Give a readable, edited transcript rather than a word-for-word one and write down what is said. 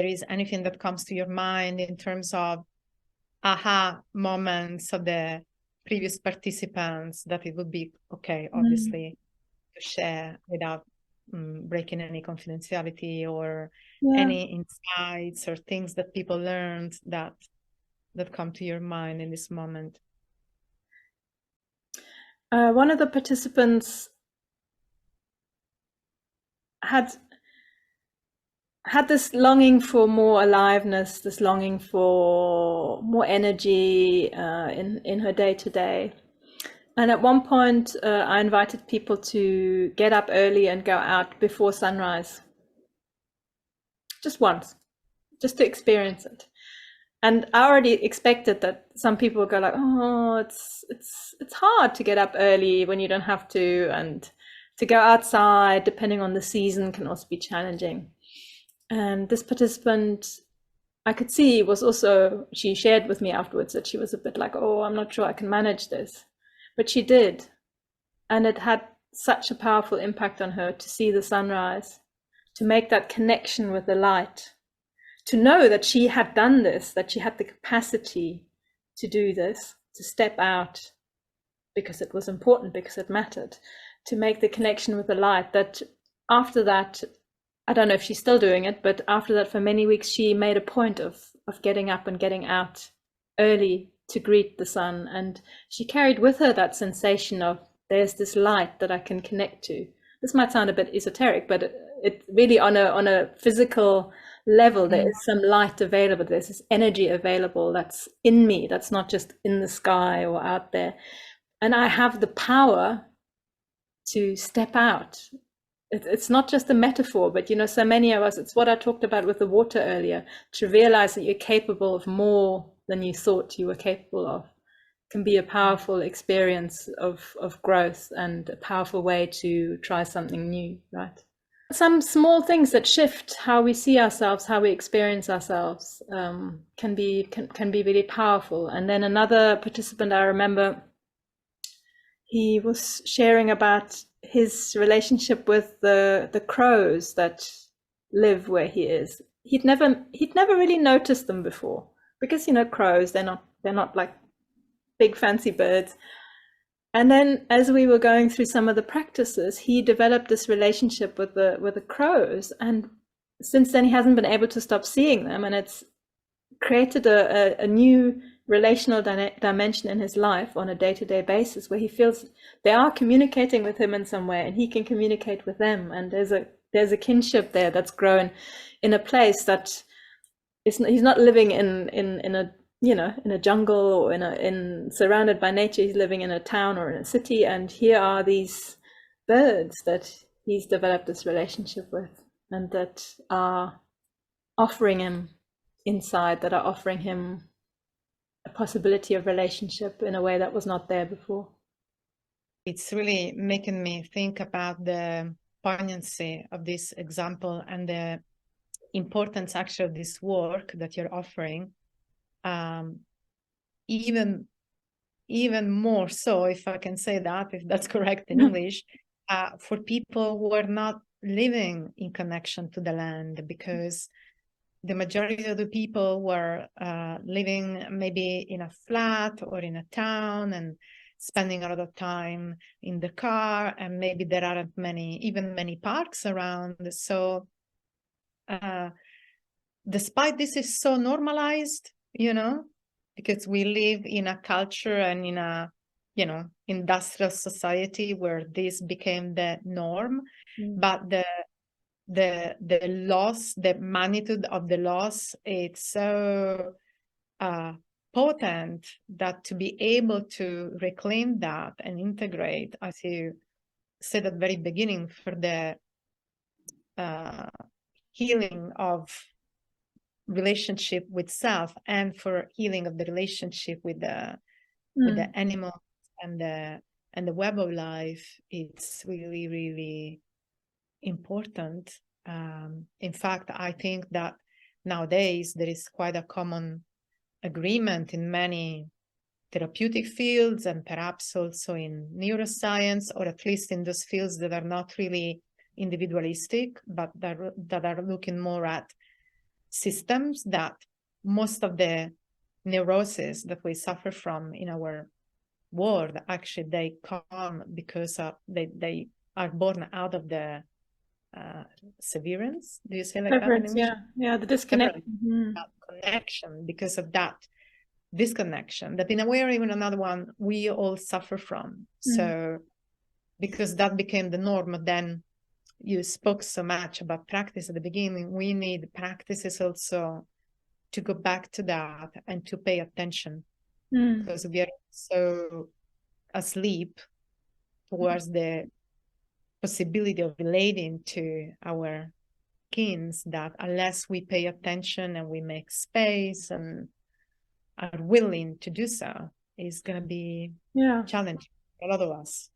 there is anything that comes to your mind in terms of aha moments of the previous participants that it would be okay, obviously, to share without breaking any confidentiality, or any insights or things that people learned that come to your mind in this moment. One of the participants had this longing for more aliveness, this longing for more energy in her day to day. And at one point, I invited people to get up early and go out before sunrise. Just once, just to experience it. And I already expected that some people would go like, oh, it's hard to get up early when you don't have to, and to go outside, depending on the season, can also be challenging. And this participant, I could see, was also, she shared with me afterwards that she was a bit like, oh, I'm not sure I can manage this. But she did. And it had such a powerful impact on her to see the sunrise, to make that connection with the light, to know that she had done this, that she had the capacity to do this, to step out because it was important, because it mattered, to make the connection with the light. That after that, I don't know if she's still doing it, but after that, for many weeks, she made a point of getting up and getting out early to greet the sun. And she carried with her that sensation of, there's this light that I can connect to. This might sound a bit esoteric, but it really, on a physical level, there is some light available, there's this energy available that's in me, that's not just in the sky or out there. And I have the power to step out. It's not just a metaphor, but so many of us, it's what I talked about with the water earlier, to realize that you're capable of more than you thought you were capable of, can be a powerful experience of growth, and a powerful way to try something new, right? Some small things that shift how we see ourselves, how we experience ourselves, can be really powerful. And then another participant, I remember, he was sharing about his relationship with the crows that live where he is. He'd never really noticed them before, because crows, they're not like big fancy birds. And then as we were going through some of the practices, he developed this relationship with the crows, and since then he hasn't been able to stop seeing them, and it's created a new relational dimension in his life on a day-to-day basis, where he feels they are communicating with him in some way, and he can communicate with them, and there's a kinship there that's grown in a place that he's not living in a in a jungle, or in surrounded by nature. He's living in a town or in a city, and here are these birds that he's developed this relationship with, and that are offering him insight, that are offering him a possibility of relationship in a way that was not there before. It's really making me think about the poignancy of this example and the importance actually of this work that you're offering. Even more so, if I can say that, if that's correct in English, for people who are not living in connection to the land, because the majority of the people were living maybe in a flat or in a town and spending a lot of time in the car, and maybe there aren't many parks around. So despite this is so normalized, because we live in a culture and in a industrial society where this became the norm, but the loss, the magnitude of the loss, it's so potent, that to be able to reclaim that and integrate, as you said at the very beginning, for the healing of relationship with self, and for healing of the relationship with the animals and the web of life, it's really, really important. In fact, I think that nowadays there is quite a common agreement in many therapeutic fields, and perhaps also in neuroscience, or at least in those fields that are not really individualistic, but that are looking more at systems that most of the neuroses that we suffer from in our world, actually they come because of they are born out of the severance. Do you say like that in English? Yeah, the disconnect. That connection, because of that disconnection that in a way or even another one we all suffer from. So because that became the norm, then you spoke so much about practice at the beginning. We need practices also to go back to that and to pay attention, because we are so asleep towards the possibility of relating to our kins that unless we pay attention and we make space and are willing to do so, is going to be challenging for a lot of us.